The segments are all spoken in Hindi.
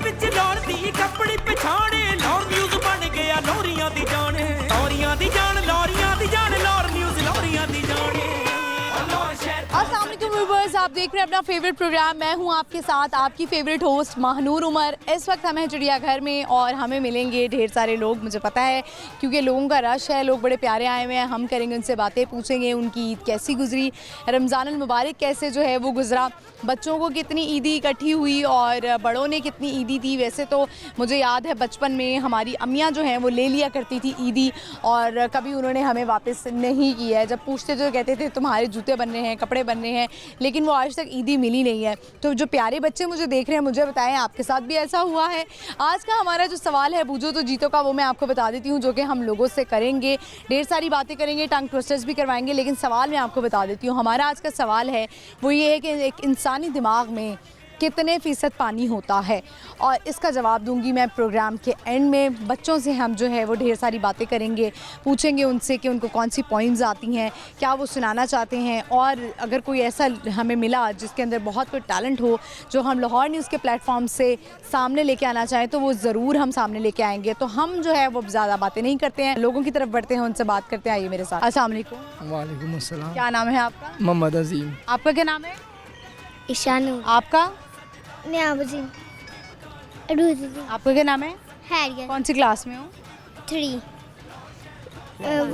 ਵਿੱਚ ਲੋੜਦੀ ਕੱਪੜੀ ਪਛਾਣੇ ਲੌਰ ਨਿਊਜ਼ ਬਣ ਗਿਆ ਲੋਰੀਆਂ ਦੀ ਜਾਣ ਲੋਰੀਆਂ ਦੀ ਜਾਣ ਲੋਰੀਆਂ ਦੀ ਜਾਣ ਲੌਰ ਨਿਊਜ਼ ਲੋਰੀਆਂ ਦੀ ਜਾਣ अस्सलाम वालेकुम व्यूअर्स, आप देख रहे हैं अपना फेवरेट प्रोग्राम। मैं हूं आपके साथ आपकी फेवरेट होस्ट महानूर उमर। इस वक्त हम हैं चिड़ियाघर में और हमें मिलेंगे ढेर सारे लोग, मुझे पता है क्योंकि लोगों का रश है, लोग बड़े प्यारे आए हुए हैं। हम करेंगे उनसे बातें, पूछेंगे उनकी ईद कैसी गुजरी, रमज़ानुल मुबारक कैसे जो है वो गुजरा, बच्चों को कितनी ईदी इकट्ठी हुई और बड़ों ने कितनी ईदी दी। वैसे तो मुझे याद है बचपन में हमारी अम्मियाँ जो हैं वो ले लिया करती थी ईदी और कभी उन्होंने हमें वापस नहीं किया है। जब पूछते तो कहते थे तुम्हारे जूते बन रहे हैं, कपड़े बन रहे हैं, लेकिन वो आज तक ईदी मिली नहीं है। तो जो प्यारे बच्चे मुझे देख रहे हैं मुझे बताएं आपके साथ भी ऐसा हुआ है। आज का हमारा जो सवाल है बूझो तो जीतो का, वो मैं आपको बता देती हूँ, जो कि हम लोगों से करेंगे। ढेर सारी बातें करेंगे, टंग ट्विस्टर्स भी करवाएंगे, लेकिन सवाल मैं आपको बता देती हूँ। हमारा आज का सवाल है वो ये है कि एक इंसानी दिमाग में कितने फ़ीसद पानी होता है, और इसका जवाब दूंगी मैं प्रोग्राम के एंड में। बच्चों से हम जो है वो ढेर सारी बातें करेंगे, पूछेंगे उनसे कि उनको कौन सी पॉइंट्स आती हैं, क्या वो सुनाना चाहते हैं, और अगर कोई ऐसा हमें मिला जिसके अंदर बहुत कोई टैलेंट हो जो हम लाहौर न्यूज़ के प्लेटफॉर्म से सामने लेके आना चाहें तो वो ज़रूर हम सामने लेके आएंगे। तो हम जो है वो ज़्यादा बातें नहीं करते हैं, लोगों की तरफ बढ़ते हैं, उनसे बात करते हैं। आइए मेरे साथ। अस्सलाम वालेकुम। वालेकुम अस्सलाम। क्या नाम है आपका? मोहम्मद अजीम। आपका क्या नाम है? ईशानू। आपका? न्याबुजी। रूजी। आपका क्या नाम है? हैरियत। कौन सी क्लास में हो? 3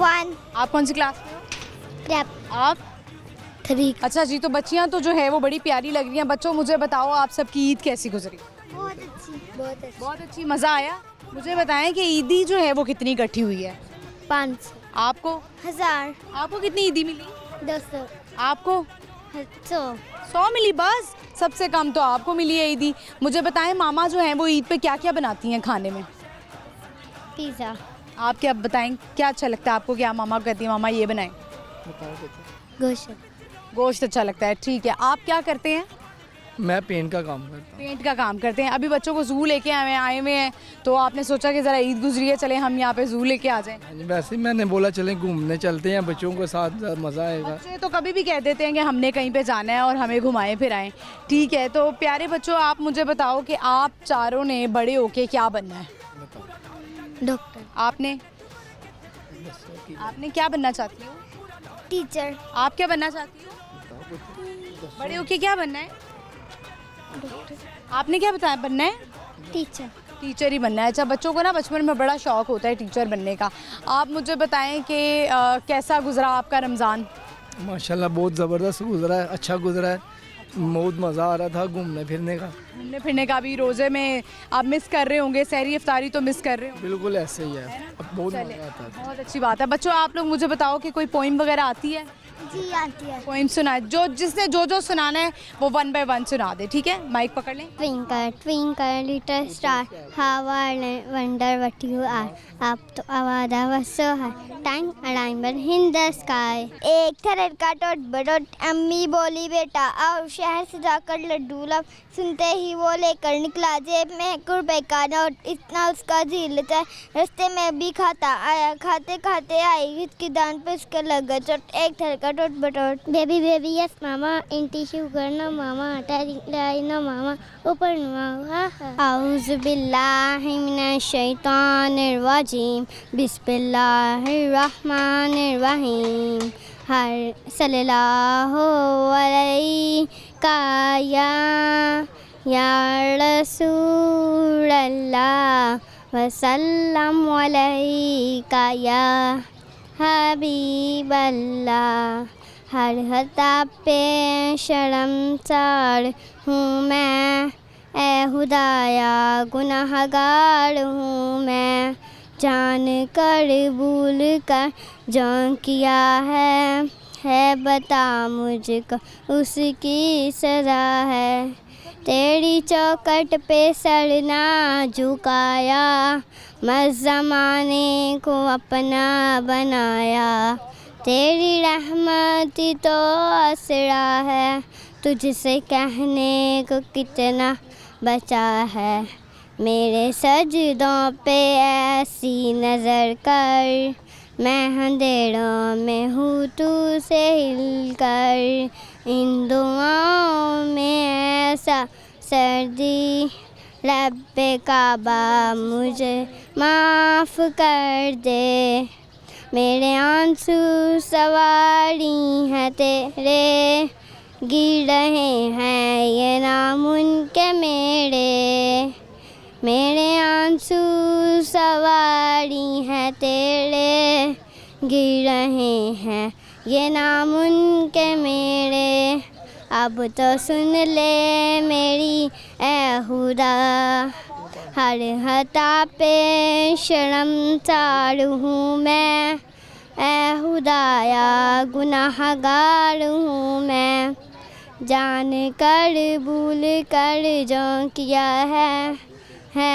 1 आप कौन सी क्लास में हो? प्रेप। आप? 3। अच्छा जी, तो बच्चियां तो जो है वो बड़ी प्यारी लग रही हैं। बच्चों मुझे बताओ आप सबकी ईद कैसी गुजरी? बहुत अच्छी, बहुत अच्छी। बहुत अच्छी, मज़ा आया। मुझे बताएं कि ईदी जो है वो कितनी इकट्ठी हुई है? 500। आपको? 1000। आपको कितनी ईदी मिली? 200। आपको? 100 मिली बस। सबसे कम तो आपको मिली है ईदी। मुझे बताएं मामा जो हैं वो ईद पे क्या क्या बनाती हैं खाने में? पिज़्ज़ा। आप क्या बताएं, क्या अच्छा लगता है आपको? क्या मामा कहती है मामा ये बनाएं? गोश्त। गोश्त अच्छा लगता है, ठीक है। आप क्या करते हैं? मैं पेंट का काम करता हूँ। पेंट का काम करते हैं। अभी बच्चों को ज़ू लेके आए हुए हैं, तो आपने सोचा कि ज़रा ईद गुजरी है, चले हम यहाँ पे ज़ू लेके आ जाएं। हाँ जी, वैसे ही मैंने बोला चलें घूमने चलते हैं, बच्चों के साथ मज़ा आएगा। बच्चे तो कभी भी कह देते हैं कि हमने कहीं पे जाना है और हमें घुमाएं फिराएं। ठीक है, तो प्यारे बच्चों आप मुझे बताओ कि आप चारों ने बड़े होके क्या बनना है? डॉक्टर। आपने क्या बनना चाहती हो? टीचर। आप क्या बनना चाहती हो? बड़े होके क्या बनना है? आपने क्या बताया बनना है? टीचर। टीचर ही बनना है। अच्छा, बच्चों को ना बचपन में बड़ा शौक होता है टीचर बनने का। आप मुझे बताएं कि कैसा गुजरा आपका रमज़ान? माशाल्लाह बहुत ज़बरदस्त गुजरा है, अच्छा गुजरा है, बहुत मज़ा आ रहा था घूमने फिरने का। घूमने फिरने का भी रोज़े में आप मिस कर रहे होंगे, सहरी इफ्तारी तो मिस कर रहे होंगे। बिल्कुल ऐसे ही है, अब बहुत चले, मज़ा आता है। बहुत अच्छी बात है। बच्चों आप लोग मुझे बताओ कि कोई पोइम वगैरह आती है? जी आती है। पोइम सुनाए, जिसने जो सुनाना है वो 1 बाय 1 सुना दे, ठीक है? माइक पकड़ लें। Twinkle, twinkle, little star, how I wonder what you are. Up to आवाज़ was so high, time a diamond in the sky. एक था लड़का टोट बड़ोट, अम्मी बोली बेटा आओ शहर से जाकर लड्डू लाओ। सुनते ही वो लेकर निकला, जेब में ₹1 का नोट, इतना उसका जी लेता है, रास्ते में भी खाता आया, खाते खाते आई इसकी दान पे उसके लगा चोट। एक था लड़का टोट बटोट, बेबी बेबी यस मामा, इंटी शुगर नो मामा, लाई नो मामा, ऊपर नो मामा। आउज़ बिल्लाहि मिनश शैतानिर रजीम, बिस्मिल्लाहिर रहमानिर रहीम। हर सल्लल्लाहु अलैका या रसूल अल्लाह वसल्लम अलैका या हबीब अल्लाह। हर हता पे शर्मसार हूँ मैं, ए खुदाया गुनाहगार हूँ मैं, जान कर भूल कर जो किया है बता मुझको उसकी सज़ा है। तेरी चौखट पे सर ना झुकाया, मज़ ज़माने को अपना बनाया। तेरी रहमत तो आसरा है, तुझसे कहने को कितना बचा है। मेरे सजदों पे ऐसी नज़र कर, मैं अंधेरों में हूँ तू से हिल कर। इन दुआओं में ऐसा सर्दी रब्बे काबा मुझे माफ़ कर दे। मेरे आंसू सवारी हैं तेरे, गिर रहे हैं ये नाम उनके मेरे। मेरे आंसू सवारी हैं तेरे, गिर रहे हैं ये नाम उनके मेरे। अब तो सुन ले मेरी ए खुदा, हर हता पे शर्मसार हूँ मैं। ए खुदाया गुनाहगार हूँ मैं, जान कर भूल कर जो किया है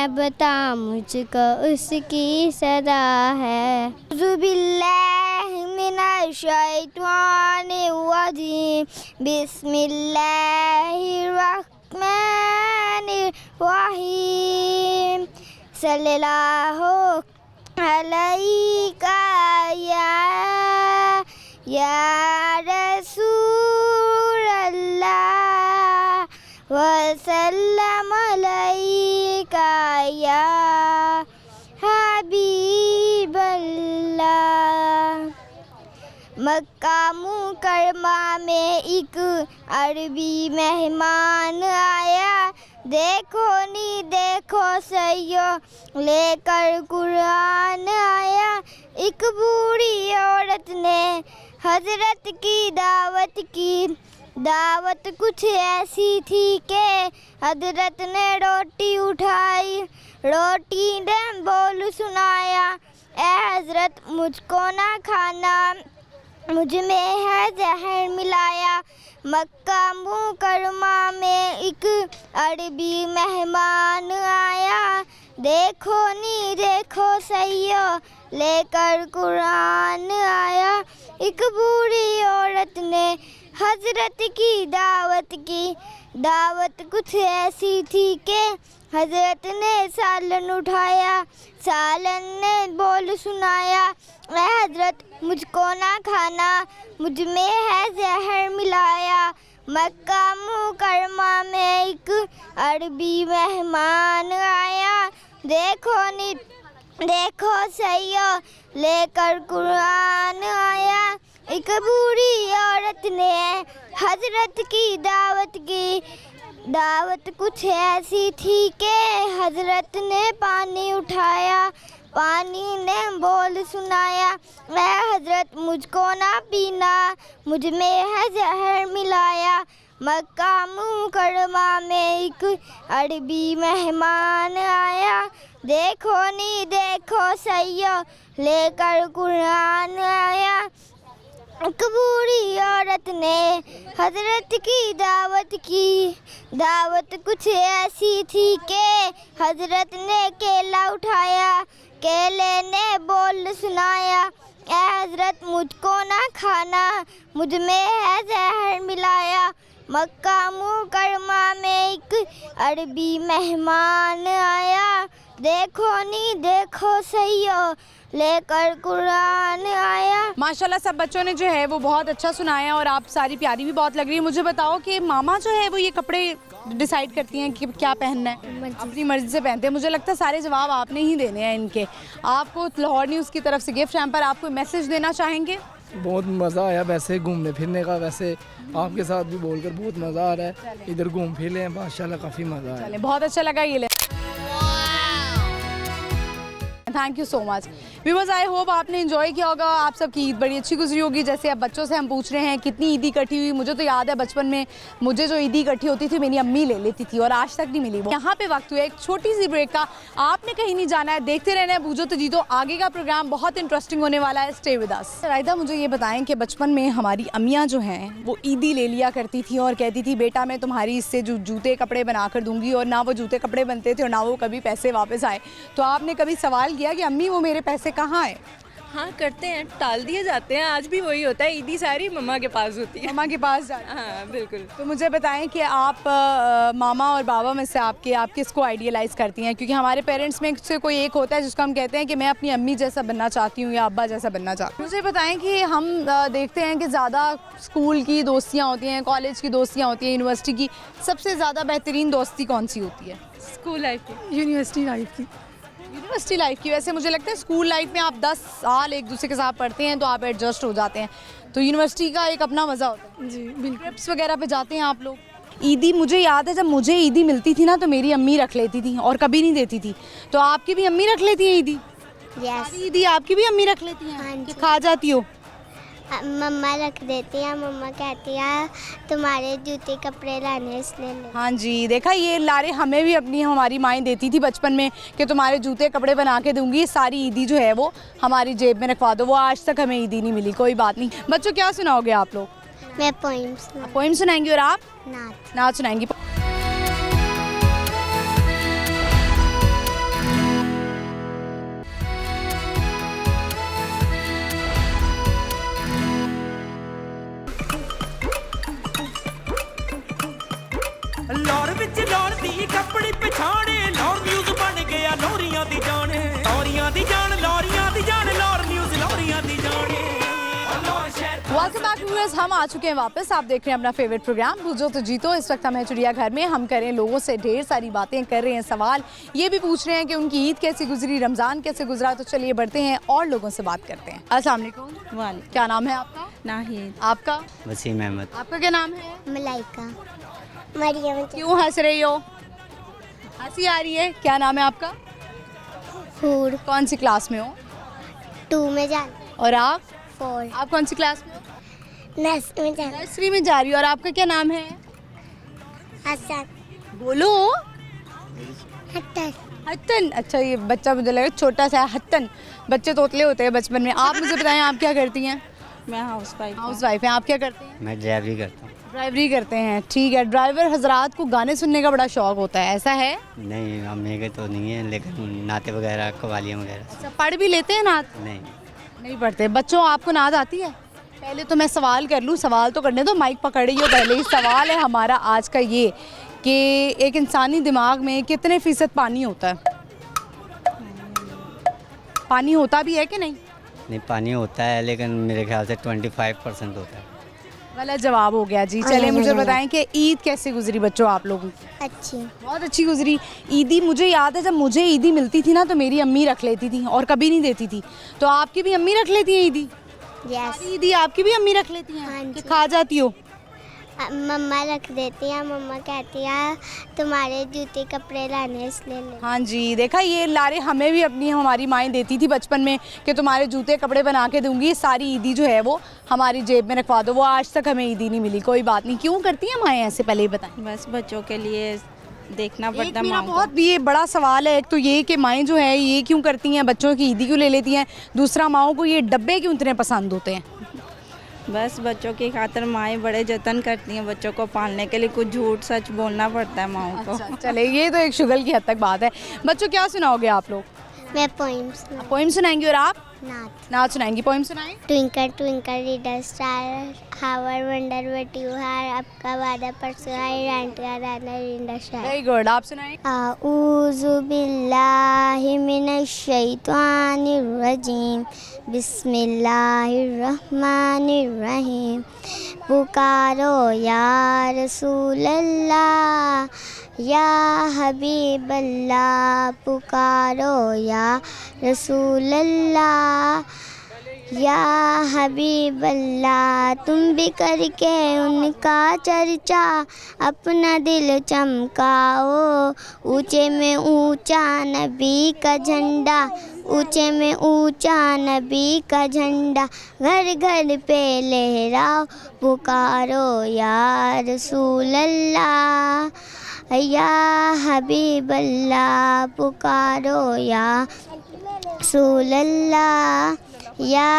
बता मुझको उसकी सदा है। बिस्मिल्लाहिर्रहमानिर्रहीम, बिस्मिल्लाहिर्रहमानिर्रहीम। सल्लल्लाहु अलैका या रसूल अल्लाह, वसल्लम अलैका या हबीब अल्लाह। मक्का मुकरमा में एक अरबी मेहमान आया, देखो नी देखो सैयो लेकर कुरान आया। एक बूढ़ी औरत ने हजरत की दावत कुछ ऐसी थी कि हजरत ने रोटी उठाई, रोटी ने बोल सुनाया, ए हजरत मुझको ना खाना, मुझ में है जहर मिलाया। मक्का मुकरमा में एक अरबी मेहमान आया, देखो नी देखो सैयो लेकर कुरान आया। एक बूढ़ी औरत ने हजरत की दावत कुछ ऐसी थी कि हजरत ने सालन उठाया, सालन ने बोल सुनाया, ए हजरत मुझको ना खाना, मुझ में है जहर मिलाया। मक्का मुकरमा में एक अरबी मेहमान आया, देखो नी देखो सैयो लेकर कुरान आया। एक बूढ़ी औरत ने हजरत की दावत कुछ ऐसी थी कि हजरत ने पानी उठाया, पानी ने बोल सुनाया, मैं हजरत मुझको ना पीना, मुझ में है जहर मिलाया। मक्का मुकरमा में एक अरबी मेहमान आया, देखो नी देखो सैयो लेकर कुरान आया। एक बूढ़ी औरत ने हजरत की दावत कुछ ऐसी थी कि हजरत ने केला उठाया, केले ने बोल सुनाया, ए हजरत मुझको ना खाना, मुझ में है जहर मिलाया। मक्का मुकरमा में एक अरबी मेहमान आया, देखो नी देखो सैयो लेकर कुरान आया। माशाल्लाह सब बच्चों ने जो है वो बहुत अच्छा सुनाया और आप सारी प्यारी भी बहुत लग रही है। मुझे बताओ कि मामा जो है वो ये कपड़े डिसाइड करती हैं कि क्या पहनना है? अपनी मर्जी से पहनते हैं। मुझे लगता है सारे जवाब आपने ही देने हैं इनके। आपको लाहौर न्यूज़ की तरफ से गिफ्ट हैम्पर, आप कोई मैसेज देना चाहेंगे? बहुत मज़ा आया वैसे घूमने फिरने का, वैसे आपके साथ भी बोलकर बहुत मज़ा आ रहा है। इधर घूम फिर लें माशाल्लाह, काफ़ी मज़ा आया। बहुत अच्छा लगा ये ले। Thank you so much viewers, I hope आपने एंजॉय किया होगा। आप सबकी ईद बड़ी अच्छी गुजरी होगी। जैसे अब बच्चों से हम पूछ रहे हैं कितनी ईदी इकट्ठी हुई। मुझे तो याद है बचपन में मुझे जो ईदी इकट्ठी होती थी मेरी अम्मी ले लेती थी और आज तक नहीं मिली वो। यहाँ पे वक्त हुआ एक छोटी सी ब्रेक का। आपने कहीं नहीं जाना है, देखते रहना है बूझो तो जीतो। आगे का प्रोग्राम बहुत इंटरेस्टिंग होने वाला है, स्टे विद अस। रायदा, मुझे ये बताएं कि बचपन में हमारी अम्मियाँ जो हैं वो ईदी ले लिया करती थी और कहती थी बेटा मैं तुम्हारी इससे जो जूते कपड़े बना कर दूंगी, और ना वो जूते कपड़े बनते थे और ना वो कभी पैसे वापस आए। तो आपने कभी सवाल किया कि अम्मी वो मेरे पैसे कहाँ आए? हाँ करते हैं, टाल दिए जाते हैं। आज भी वही होता है, ईदी सारी मम्मा के पास होती है। मम्मा के पास जाते हैं। हाँ बिल्कुल। तो मुझे बताएं कि आप मामा और बाबा में से आप किसको आइडियलाइज़ करती हैं? क्योंकि हमारे पेरेंट्स में से कोई एक होता है जिसको हम कहते हैं कि मैं अपनी अम्मी जैसा बनना चाहती हूँ या अब्बा जैसा बनना चाहती हूँ। मुझे बताएं कि हम देखते हैं कि ज़्यादा स्कूल की दोस्तियाँ होती हैं, कॉलेज की दोस्तियाँ होती हैं, यूनिवर्सिटी की। सबसे ज़्यादा बेहतरीन दोस्ती कौन सी होती है? स्कूल लाइफ की। यूनिवर्सिटी लाइफ की। यूनिवर्सिटी लाइफ की। वैसे मुझे लगता है स्कूल लाइफ में आप 10 साल एक दूसरे के साथ पढ़ते हैं तो आप एडजस्ट हो जाते हैं, तो यूनिवर्सिटी का एक अपना मज़ा होता है। जी बिल्कुल। ट्रिप्स वगैरह पे जाते हैं आप लोग? ईदी मुझे याद है, जब मुझे ईदी मिलती थी ना तो मेरी अम्मी रख लेती थी और कभी नहीं देती थी। तो आपकी भी अम्मी रख लेती है ईदी? यस, सारी ईदी आपकी भी अम्मी रख लेती हैं? हाँ कि जी। खा जाती हो? मम्मा रख देती है। मम्मा कहती है तुम्हारे जूते कपड़े लाने इसलिए ले। हाँ जी, देखा ये लारे हमें भी अपनी हमारी माएँ देती थी बचपन में कि तुम्हारे जूते कपड़े बना के दूंगी, सारी ईदी जो है वो हमारी जेब में रखवा दो। वो आज तक हमें ईदी नहीं मिली। कोई बात नहीं। बच्चों क्या सुनाओगे आप लोग? मैं पोइम्स पोइम सुनाएंगी और आप नाच। नाच सुनाएंगी। ਲਾਹੌਰ ਵਿੱਚ ਲਾਹੌਰ ਦੀ ਕੱਪੜੀ ਪਛਾਣੇ ਲਾਹੌਰ ਨਿਊਜ਼ ਬਣ ਗਿਆ ਲੋਰੀਆਂ ਦੀ ਜਾਣ ਲੋਰੀਆਂ ਦੀ ਜਾਣ ਲੋਰੀਆਂ ਦੀ ਜਾਣ ਲਾਹੌਰ ਨਿਊਜ਼ ਲੋਰੀਆਂ ਦੀ ਜਾਣ ਲਾਹੌਰ ਸ਼ਹਿਰ वेलकम बैक व्यूअर्स, हम आ चुके हैं वापस। आप देख रहे हैं अपना फेवरेट प्रोग्राम बुझो तो जीतो। इस वक्त हम हैं चिड़ियाघर में। हम करें लोगों से ढेर सारी बातें, कर रहे हैं सवाल, ये भी पूछ रहे हैं कि उनकी ईद कैसी गुजरी, रमज़ान कैसे गुजरा। तो चलिए बढ़ते हैं और लोगों से बात करते हैं। अस्सलाम वालेकुम। वाले क्या नाम है आपका? नाहिद। आपका? वसीम अहमद। आपका क्या नाम है? मलाइका। मरियम। क्यों हंस रही हो? हंसी आ रही है? क्या नाम है आपका? हूर। कौन सी क्लास में हो? 2 में जा। और आप? 4। आप कौन सी क्लास में हो? नर्सरी में जा। नर्सरी में जा रही हो। और आपका क्या नाम है? हसन। बोलो। हट्टर। हत्तन। अच्छा, ये बच्चा मुझे लगा छोटा सा है। हत्तन। बच्चे तोतले होते हैं बचपन में। आप मुझे बताएं, आप क्या करती हैं? मैं हाउस वाइफ। हाउस वाइफ हैं। आप क्या करते हैं? मैं ड्राइवरी करता हूँ। ड्राइवरी करते हैं। ठीक है। ड्राइवर हजरात को गाने सुनने का बड़ा शौक होता है, ऐसा है? नहीं, अम्मी के तो नहीं है, लेकिन नाते वगैरह कवालियाँ वगैरह अच्छा, पढ़ भी लेते हैं नात? नहीं। नहीं पढ़ते। बच्चों, आपको नात आती है? पहले तो मैं सवाल कर लूँ। सवाल तो करने दो, माइक पकड़ी हो पहले ही। सवाल है हमारा आज का ये कि एक इंसानी दिमाग में कितने फ़ीसद पानी होता है? पानी होता भी है कि नहीं? नहीं, पानी होता है, लेकिन मेरे ख्याल से 25% होता है। गलत जवाब हो गया जी। चलिए मुझे बताएं कि ईद कैसे गुजरी बच्चों आप लोगों की? अच्छी। बहुत अच्छी गुजरी। ईदी मुझे याद है, जब मुझे ईदी मिलती थी ना तो मेरी अम्मी रख लेती थी और कभी नहीं देती थी। तो आपकी भी अम्मी रख लेती है ईदी? यस। सारी ईदी आपकी भी अम्मी रख लेती हैं? हाँ कि जी। खा जाती हो? मम्मा रख देती है। मम्मा कहती है तुम्हारे जूते कपड़े लाने इसलिए ले। हाँ जी, देखा ये लारे हमें भी अपनी हमारी माएँ देती थी बचपन में कि तुम्हारे जूते कपड़े बना के दूंगी, सारी ईदी जो है वो हमारी जेब में रखवा दो। वो आज तक हमें ईदी नहीं मिली। कोई बात नहीं। क्यों करती हैं माएँ ऐसे, पहले ही बताएं। बस बच्चों के लिए देखना एक पड़ता मेरा माँ को। बहुत ये बड़ा सवाल है। एक तो ये कि माएँ जो है ये क्यों करती हैं, बच्चों की ईदी क्यों ले लेती हैं। दूसरा, माओं को ये डब्बे क्यों इतने पसंद होते हैं? बस बच्चों की खातिर माएँ बड़े जतन करती हैं बच्चों को पालने के लिए। कुछ झूठ सच बोलना पड़ता है माओं को। अच्छा, चले ये तो एक शुगल की हद तक बात है। बच्चों क्या सुनाओगे आप लोग? मैं पोइम्स पोइम सुनाएंगी और आप नाच। नाच सुनाएंगी। पोइम सुनाएं। Twinkle twinkle little star how I wonder what you are. आपका वादा परसों आई रैंट गाना इन द शार। Very good. आप सुनाएं। आऊज़ु बिल्लाहि मिनश शैतानिर रजीम बिस्मिल्लाहिर रहमानिर रहीम। पुकारो या रसूल अल्लाह या हबीब अल्लाह। पुकारो या रसूल अल्लाह या हबीब अल्लाह। तुम भी करके उनका चर्चा अपना दिल चमकाओ। ऊंचे में ऊंचा नबी का झंडा, ऊंचे में ऊंचा नबी का झंडा घर घर पे लहराओ। पुकारो या रसूल अल्लाह या हबीब अल्लाह। पुकारो या रसूल अल्लाह या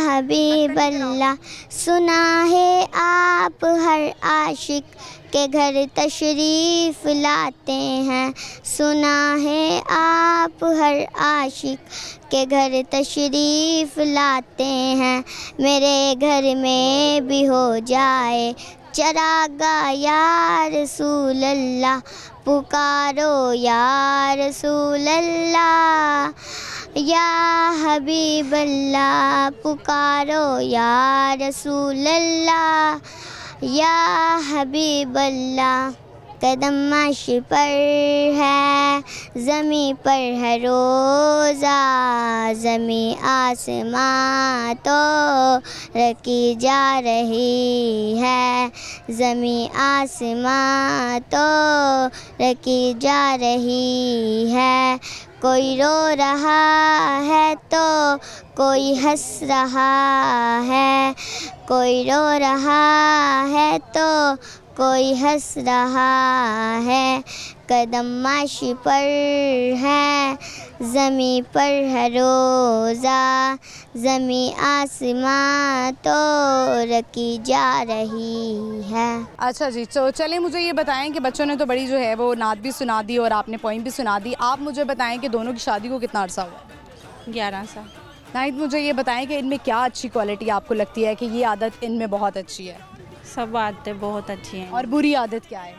हबीब अल्लाह। सुना है आप हर आशिक के घर तशरीफ़ लाते हैं। सुना है आप हर आशिक के घर तशरीफ़ लाते हैं। मेरे घर में भी हो जाए चरागा या रसूल अल्लाह। पुकारो या रसूल अल्लाह या हबीब अल्लाह। पुकारो या रसूल अल्लाह या हबीब अल्लाह। कदम माशी पर है, ज़मीं पर है रोज़ा, ज़मीं आसमां तो रखी जा रही है, ज़मीं आसमां तो रखी जा रही है। कोई रो रहा है तो कोई हंस रहा है, कोई रो रहा है तो कोई हंस रहा है। कदम माशी पर है, ज़मीं पर है रोज़ा, ज़मीं आसमां तो रखी जा रही है। अच्छा जी, तो चलिए मुझे ये बताएं कि बच्चों ने तो बड़ी जो है वो नात भी सुना दी और आपने पोइम भी सुना दी। आप मुझे बताएं कि दोनों की शादी को कितना अरसा हुआ? 11 साल। नाहिद, मुझे ये बताएं कि इनमें क्या अच्छी क्वालिटी आपको लगती है कि ये आदत इनमें बहुत अच्छी है, सब आदतें बहुत अच्छी हैं और बुरी आदत क्या है?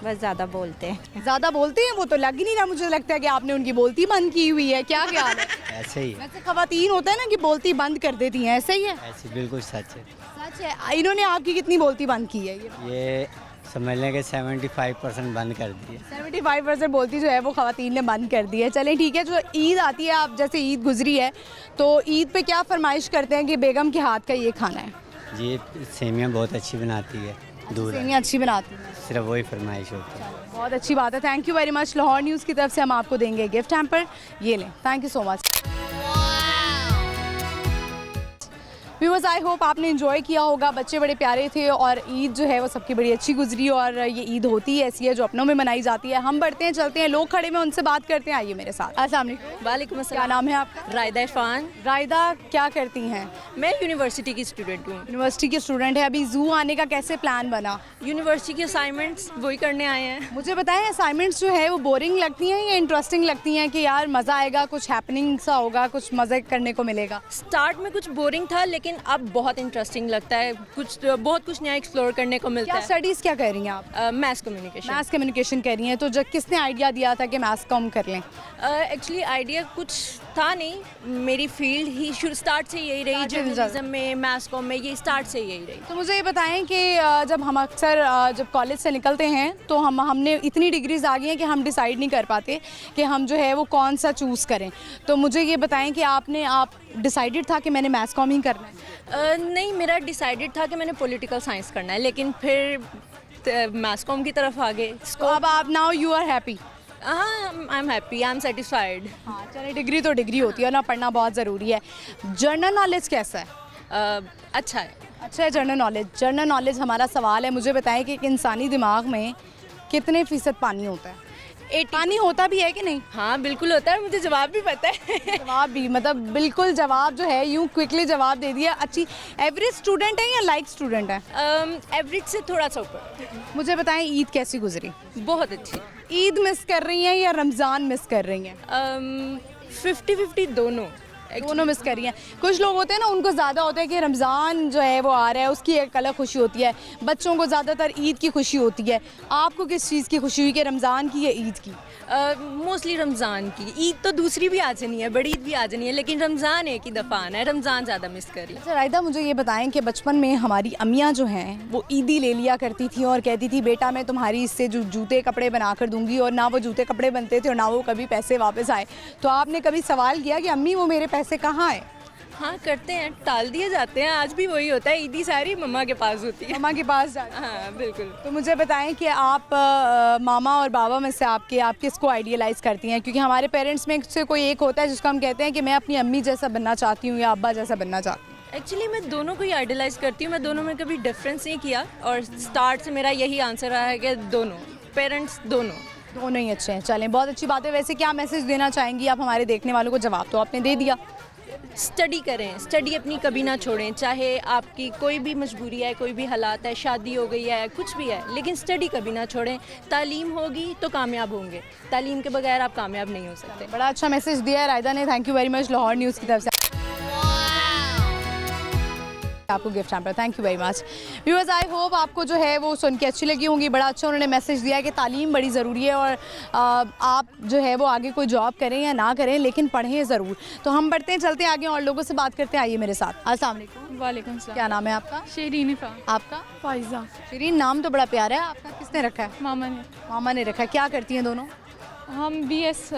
बस ज़्यादा बोलते हैं। ज़्यादा बोलते हैं, वो तो लग ही नहीं रहा, मुझे लगता है कि आपने उनकी बोलती बंद की हुई है। क्या ख्याल है? ऐसे ही वैसे खवातीन होता है ना कि बोलती बंद कर देती हैं, ऐसे ही है? ऐसे बिल्कुल सच है। सच है। इन्होंने आपकी कितनी बोलती बंद की है? ये समझ लें कि 75% बंद कर दिए। 75% बोलती जो है वो खवातीन ने बंद कर दी है। चलें ठीक है, जो ईद आती है, आप जैसे ईद गुजरी है तो ईद पे क्या फरमाइश करते हैं कि बेगम के हाथ का ये खाना है? जी, सेमियाँ बहुत अच्छी बनाती है, दूध सेमियाँ अच्छी बनाती हैं, सिर्फ वही फरमाइश होती है। बहुत अच्छी बात है। Thank you very much. Lahore news की तरफ से हम आपको देंगे गिफ्ट हैम्पर, ये लें। Thank you so much. Viewers, I hope आपने एंजॉय किया होगा। बच्चे बड़े प्यारे थे और ईद जो है वो सबकी बड़ी अच्छी गुजरी, और ये ईद होती है ऐसी है जो अपनों में मनाई जाती है। हम बढ़ते हैं, चलते हैं, लोग खड़े में उनसे बात करते हैं। आइए मेरे साथ। अस्सलाम वालेकुम। वालेकुम क्या अस्सलाम। नाम है आपका? रायदा इरफान। रायदा, क्या करती हैं? मैं यूनिवर्सिटी की स्टूडेंट हूँ। यूनिवर्सिटी की स्टूडेंट है। अभी जू आने का कैसे प्लान बना? यूनिवर्सिटी की असाइनमेंट्स वही करने आए हैं। मुझे बताएं, असाइनमेंट्स जो है वो बोरिंग लगती हैं या इंटरेस्टिंग लगती हैं कि यार मज़ा आएगा, कुछ हैपनिंग सा होगा, कुछ मज़े करने को मिलेगा? स्टार्ट में कुछ बोरिंग था, लेकिन अब बहुत इंटरेस्टिंग लगता है। बहुत कुछ नया एक्सप्लोर करने को मिलता क्या है। स्टडीज़ क्या कर रही हैं आप? Maths communication. मैथ्स कम्युनिकेशन कर रही हैं। तो जब किसने आइडिया दिया था कि मैथ्स कम कर लें? एक्चुअली आइडिया कुछ था नहीं, मेरी फील्ड ही स्टार्ट से यही रही। जर्नलिज्म में, मैथ्स कॉम में, ये स्टार्ट से यही रही। तो मुझे ये बताएं कि जब हम अक्सर जब कॉलेज से निकलते हैं तो हमने इतनी डिग्रीज आ गई हैं कि हम डिसाइड नहीं कर पाते कि हम जो है वो कौन सा चूज़ करें। तो मुझे ये बताएं कि आप डिसाइडेड था कि मैंने मैथ्स कॉम ही करना है? नहीं, मेरा डिसाइडेड था कि मैंने पॉलिटिकल साइंस करना है, लेकिन फिर मैथ्स कॉम की तरफ आ गए। तो अब आप नाउ यू आर हैप्पी? हाँ, I am happy, I am satisfied. हाँ, चलिए, डिग्री तो डिग्री होती है ना, पढ़ना बहुत ज़रूरी है। जनरल नॉलेज कैसा है? अच्छा है। अच्छा है जनरल नॉलेज। जनरल नॉलेज हमारा सवाल है। मुझे बताएं कि एक इंसानी दिमाग में कितने फ़ीसद पानी होता है? पानी होता भी है कि नहीं? हाँ, बिल्कुल होता है, मुझे जवाब भी पता है। जवाब भी, मतलब बिल्कुल जवाब जो है यूँ क्विकली जवाब दे दिया। अच्छी एवरेज स्टूडेंट है या लाइक स्टूडेंट है? एवरेज से थोड़ा सा ऊपर। मुझे बताएं, ईद कैसी गुजरी? बहुत अच्छी। ईद मिस कर रही हैं या रमज़ान मिस कर रही हैं? 50-50 दोनों मिस कर रही हैं। कुछ लोग होते हैं ना, उनको ज़्यादा होता है कि रमज़ान जो है वो आ रहा है, उसकी एक अलग खुशी होती है। बच्चों को ज़्यादातर ईद की खुशी होती है। आपको किस चीज़ की खुशी हुई, कि रमज़ान की या ईद की? मोस्टली रमज़ान की। ईद तो दूसरी भी आ जानी है, बड़ी ईद भी आ जानी है, लेकिन रमज़ान एक ही दफ़ा आना है। रमज़ान ज़्यादा मिस कर रही है। अच्छा रायदा, मुझे ये बताएं कि बचपन में हमारी अम्मियाँ जो हैं वो ईदी ले लिया करती थी और कहती थी, बेटा मैं तुम्हारी इससे जो जूते कपड़े बना कर दूँगी, और ना वो जूते कपड़े बनते थे और ना वो कभी पैसे वापस आए। तो आपने कभी सवाल किया कि अम्मी वो मेरे पैसे कहाँ आए? हाँ, करते हैं, टाल दिए जाते हैं। आज भी वही होता है, ईदी सारी मम्मा के पास होती है। मम्मा के पास जाते हैं। हाँ, बिल्कुल। तो मुझे बताएं कि आप मामा और बाबा में से आप किसको आइडियलाइज़ करती हैं? क्योंकि हमारे पेरेंट्स में से कोई एक होता है जिसको हम कहते हैं कि मैं अपनी अम्मी जैसा बनना चाहती हूँ या अब्बा जैसा बनना चाहती हूँ। एक्चुअली मैं दोनों को ही आइडलाइज़ करती हूँ। मैं दोनों में कभी डिफरेंस नहीं किया, और स्टार्ट से मेरा यही आंसर रहा है कि दोनों पेरेंट्स दोनों ही अच्छे हैं। चलें, बहुत अच्छी बात है। वैसे क्या मैसेज देना चाहेंगी आप हमारे देखने वालों को? जवाब तो आपने दे दिया। स्टडी करें, स्टडी अपनी कभी ना छोड़ें। चाहे आपकी कोई भी मजबूरी है, कोई भी हालात है, शादी हो गई है, कुछ भी है, लेकिन स्टडी कभी ना छोड़ें। तालीम होगी तो कामयाब होंगे, तालीम के बगैर आप कामयाब नहीं हो सकते। बड़ा अच्छा मैसेज दिया है रायदा ने। Thank you very much Lahore news की तरफ से। आपको gift hamper. Thank you very much viewers. I hope आपको जो है वो सुन के अच्छी लगी होंगी। बड़ा अच्छा उन्होंने मैसेज दिया है कि तालीम बड़ी ज़रूरी है और आप जो है वो आगे कोई जॉब करें या ना करें लेकिन पढ़ें ज़रूर। तो हम बढ़ते हैं, चलते हैं आगे और लोगों से बात करते हैं। आइए मेरे साथ। अस्सलाम वालेकुम। वालेकुम सलाम। क्या नाम है आपका? शरीन इफ़ा। आपका? फाइज़ा। शरीन, नाम तो बड़ा प्यारा है आपका। किसने रखा है? मामा ने। मामा ने रखा है। क्या करती हैं दोनों? हम बीएस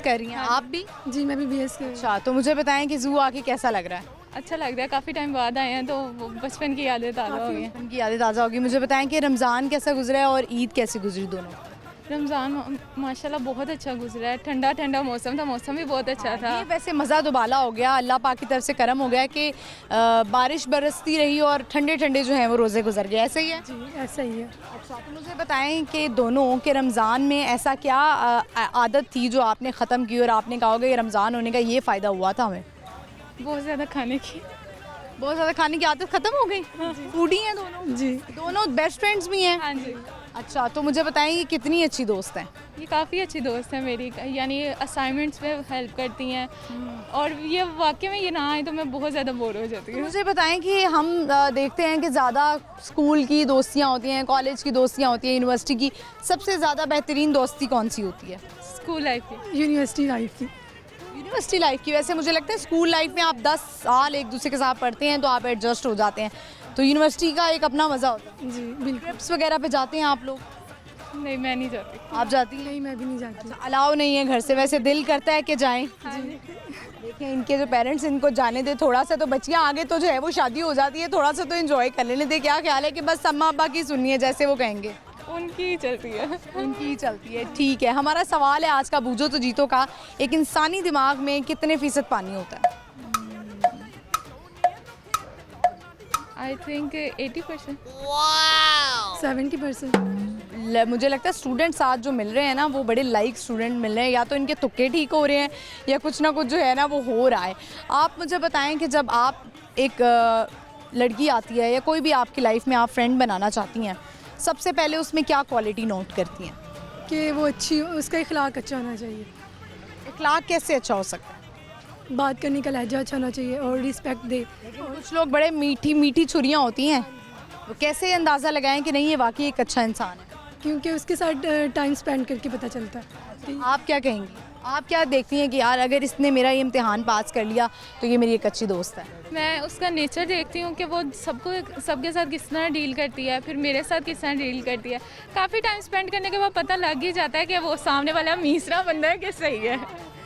कर रही हैं। आप भी? जी मैं भी बीएस कर। अच्छा, तो मुझे बताएं कि ज़ू आके कैसा लग रहा है? अच्छा लग रहा है, काफ़ी टाइम बाद आए हैं तो वो बचपन की यादें ताज़ा हो गई हैं। उनकी यादें ताज़ा होगी। मुझे बताएं कि रमज़ान कैसा गुजरा है और ईद कैसी गुजरी दोनों? रमज़ान माशाल्लाह बहुत अच्छा गुजरा है। ठंडा ठंडा मौसम था, मौसम भी बहुत अच्छा था। ये वैसे मज़ा दुबाला हो गया, अल्लाह पाक की तरफ से करम हो गया कि बारिश बरसती रही और ठंडे ठंडे जो हैं वो रोज़े गुजर गए। ऐसा ही है? जी ऐसा ही है। अच्छा, तो मुझे बताएं कि दोनों के रमज़ान में ऐसा क्या आदत थी जो आपने ख़त्म की और आपने कहा होगा कि रमज़ान होने का ये फ़ायदा हुआ था हमें? बहुत ज़्यादा खाने की। बहुत ज़्यादा खाने की आदत ख़त्म हो गई? फूडी हैं दोनों? जी। दोनों बेस्ट फ्रेंड्स भी हैं? हाँ जी। अच्छा, तो मुझे बताएं ये कितनी अच्छी दोस्त हैं? ये काफ़ी अच्छी दोस्त है मेरी, यानी असाइनमेंट्स में हेल्प करती हैं और ये वाकई में ये ना आए तो मैं बहुत ज़्यादा बोर हो जाती हूँ। मुझे बताएं कि हम देखते हैं कि ज़्यादा स्कूल की दोस्तियाँ होती हैं, कॉलेज की दोस्तियाँ होती हैं, यूनिवर्सिटी की सबसे ज़्यादा बेहतरीन दोस्ती कौन सी होती है? स्कूल लाइफ की। यूनिवर्सिटी लाइफ की। यूनिवर्सिटी लाइफ की। वैसे मुझे लगता है स्कूल लाइफ में आप 10 साल एक दूसरे के साथ पढ़ते हैं तो आप एडजस्ट हो जाते हैं, तो यूनिवर्सिटी का एक अपना मज़ा होता है। जी बिल्कुल। ट्रिप्स वगैरह पे जाते हैं आप लोग? नहीं मैं नहीं जाती। आप जाती हैं? नहीं मैं भी नहीं जाती। अलाउ नहीं है घर से? वैसे दिल करता है कि जाएं। देखिए इनके जो पेरेंट्स इनको जाने दे थोड़ा सा, तो बच्चियां आगे तो जो है वो शादी हो जाती है, थोड़ा सा तो एंजॉय कर लेने दे। क्या ख्याल है कि बस अम्मा अब्बा की सुनिए जैसे वो कहेंगे? उनकी ही चलती है। उनकी ही चलती है। ठीक है, हमारा सवाल है आज का बूझो तो जीतो का, एक इंसानी दिमाग में कितने फीसद पानी होता है? I think 80%। 70%। मुझे लगता है स्टूडेंट्स आज जो मिल रहे हैं ना वो बड़े लाइक स्टूडेंट मिल रहे हैं, या तो इनके तुक्के ठीक हो रहे हैं या कुछ ना कुछ जो है ना वो हो रहा है। आप मुझे बताएं कि जब आप एक लड़की आती है या कोई भी आपकी लाइफ में आप फ्रेंड बनाना चाहती हैं, सबसे पहले उसमें क्या क्वालिटी नोट करती हैं? कि वो अच्छी, उसका इखलाक अच्छा होना चाहिए। इखलाक कैसे अच्छा हो सकता है? बात करने का लहजा अच्छा होना चाहिए और रिस्पेक्ट दे। कुछ लोग बड़े मीठी मीठी छुरियाँ होती हैं, वो कैसे अंदाज़ा लगाएं कि नहीं ये वाकई एक अच्छा इंसान है? क्योंकि उसके साथ टाइम स्पेंड करके पता चलता है। आप क्या कहेंगी? आप क्या देखती हैं कि यार अगर इसने मेरा ये इम्तिहान पास कर लिया तो ये मेरी एक अच्छी दोस्त है? मैं उसका नेचर देखती हूँ कि वो सबके साथ किस तरह डील करती है, फिर मेरे साथ किस तरह डील करती है। काफ़ी टाइम स्पेंड करने के बाद पता लग ही जाता है कि वो सामने वाला मीसरा बंदा है कि सही है।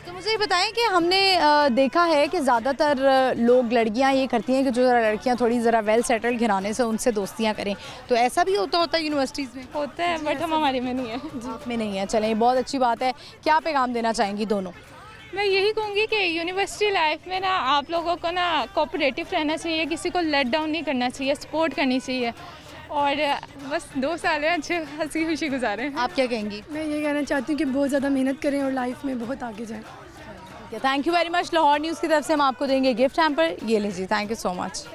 तो मुझे ये बताएं कि हमने देखा है कि ज़्यादातर लोग, लड़कियां ये करती हैं कि जो लड़कियां थोड़ी ज़रा वेल सेटल्ड घराने से उनसे दोस्तियां करें, तो ऐसा भी होता है यूनिवर्सिटीज़ में? होता है बट हम हमारे में नहीं है। आप में नहीं है। चलें, ये बहुत अच्छी बात है। क्या पैगाम देना चाहेंगी दोनों? मैं यही कहूँगी कि यूनिवर्सिटी लाइफ में ना आप लोगों को ना कोऑपरेटिव रहना चाहिए, किसी को लेट डाउन नहीं करना चाहिए, सपोर्ट करनी चाहिए और बस 2 साल है अच्छे हंसी खुशी गुजारें। आप क्या कहेंगी? मैं ये कहना चाहती हूँ कि बहुत ज़्यादा मेहनत करें और लाइफ में बहुत आगे जाएं। Thank you very much. Lahore news की तरफ से हम आपको देंगे गिफ्ट हैम्पर। ये लीजिए। Thank you so much.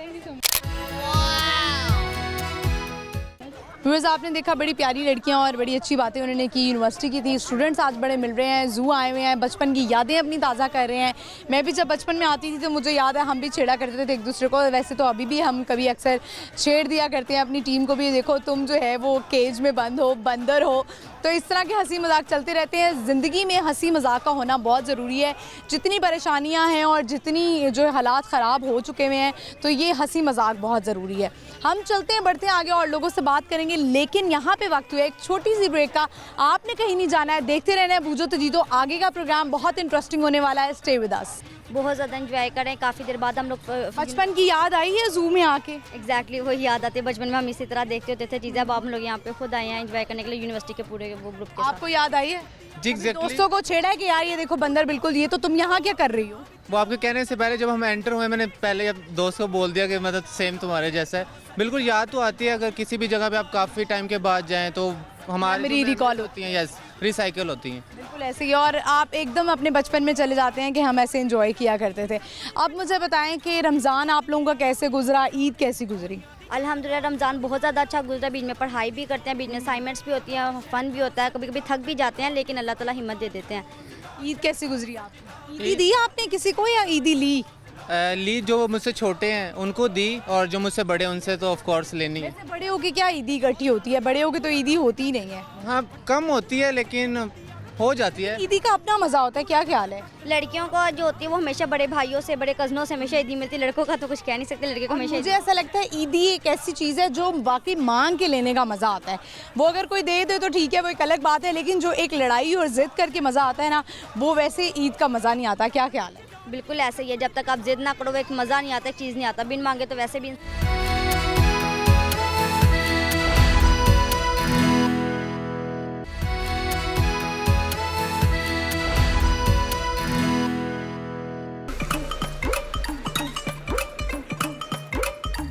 Viewers, आपने देखा बड़ी प्यारी लड़कियां और बड़ी अच्छी बातें उन्होंने की, यूनिवर्सिटी की थी। स्टूडेंट्स आज बड़े मिल रहे हैं, ज़ू आए हुए हैं, बचपन की यादें अपनी ताज़ा कर रहे हैं। मैं भी जब बचपन में आती थी तो मुझे याद है हम भी छेड़ा करते थे एक दूसरे को। वैसे तो अभी भी हम कभी अक्सर छेड़ दिया करते हैं अपनी टीम को भी, देखो तुम जो है वो केज में बंद हो, बंदर हो। तो इस तरह के हंसी मजाक चलते रहते हैं। ज़िंदगी में हंसी मजाक का होना बहुत ज़रूरी है। जितनी परेशानियां हैं और जितनी जो हालात ख़राब हो चुके हुए हैं, तो ये हंसी मजाक बहुत ज़रूरी है। हम चलते हैं, बढ़ते हैं आगे और लोगों से बात करेंगे, लेकिन यहाँ पे वक्त हुआ एक छोटी सी ब्रेक का। आपने कहीं नहीं जाना है, देखते रहना है बूझो तो जीतो। आगे का प्रोग्राम बहुत इंटरेस्टिंग होने वाला है। Stay with us. बहुत ज़्यादा एंजॉय करें। काफ़ी देर बाद हम लोग बचपन की याद आई है ज़ू में आके? एग्जैक्टली वही याद आती है। बचपन में हम इसी तरह देखते होते थे चीज़ें। अब हम लोग यहाँ पे खुद आए हैं एंजॉय करने के लिए यूनिवर्सिटी के पूरे वो ग्रुप के साथ। आपको याद आई है? जी एग्जैक्टली। दोस्तों को छेड़ा है कि यार ये देखो बंदर बिल्कुल, ये तो तुम यहाँ क्या कर रही हो? वो आपके कहने से पहले जब हम एंटर हुए, मैंने पहले दोस्त को बोल दिया कि मतलब सेम तुम्हारे जैसा है। बिल्कुल याद तो आती है, अगर किसी भी जगह पे आप काफ़ी टाइम के बाद जाएं तो हमारी रिकॉल होती हैं, यस रिसाइकिल होती हैं। बिल्कुल ऐसे ही, और आप एकदम अपने बचपन में चले जाते हैं कि हम ऐसे एंजॉय किया करते थे। अब मुझे बताएं कि रमज़ान आप लोगों का कैसे गुजरा, ईद कैसी गुजरी? अल्हम्दुलिल्लाह रमज़ान बहुत ज़्यादा अच्छा गुजरा। बीच में पढ़ाई भी करते हैं, बीच में असाइनमेंट्स भी होती हैं, फ़न भी होता है, कभी कभी थक भी जाते हैं, लेकिन अल्लाह ताला हिम्मत दे देते हैं। ईद कैसी गुजरी आपकी? ईदी दी आपने किसी को या ईदी ली? ली जो मुझसे छोटे हैं उनको दी, और जो मुझसे बड़े उनसे तो ऑफ कोर्स लेनी है। वैसे बड़े होके क्या ईदी इकट्ठी होती है? बड़े होके तो ईदी होती ही नहीं है। हाँ, कम होती है लेकिन हो जाती है। ईदी का अपना मजा होता है, क्या ख्याल है? लड़कियों को जो होती है वो हमेशा बड़े भाइयों से, बड़े कजनों से हमेशा ईदी मिलती है। लड़कों का तो कुछ कह नहीं सकते, लड़के को हमेशा मुझे ऐसा लगता है ईदी एक ऐसी चीज़ है जो वाकई मांग के लेने का मज़ा आता है। वो अगर कोई दे दे तो ठीक है, वो एक अलग बात है, लेकिन जो एक लड़ाई और जिद करके मज़ा आता है ना, वो वैसे ईद का मज़ा नहीं आता। क्या ख्याल है? बिल्कुल ऐसे ही है। जब तक आप जिद ना करो एक मज़ा नहीं आता, एक चीज़ नहीं आता। बिन मांगे तो वैसे भी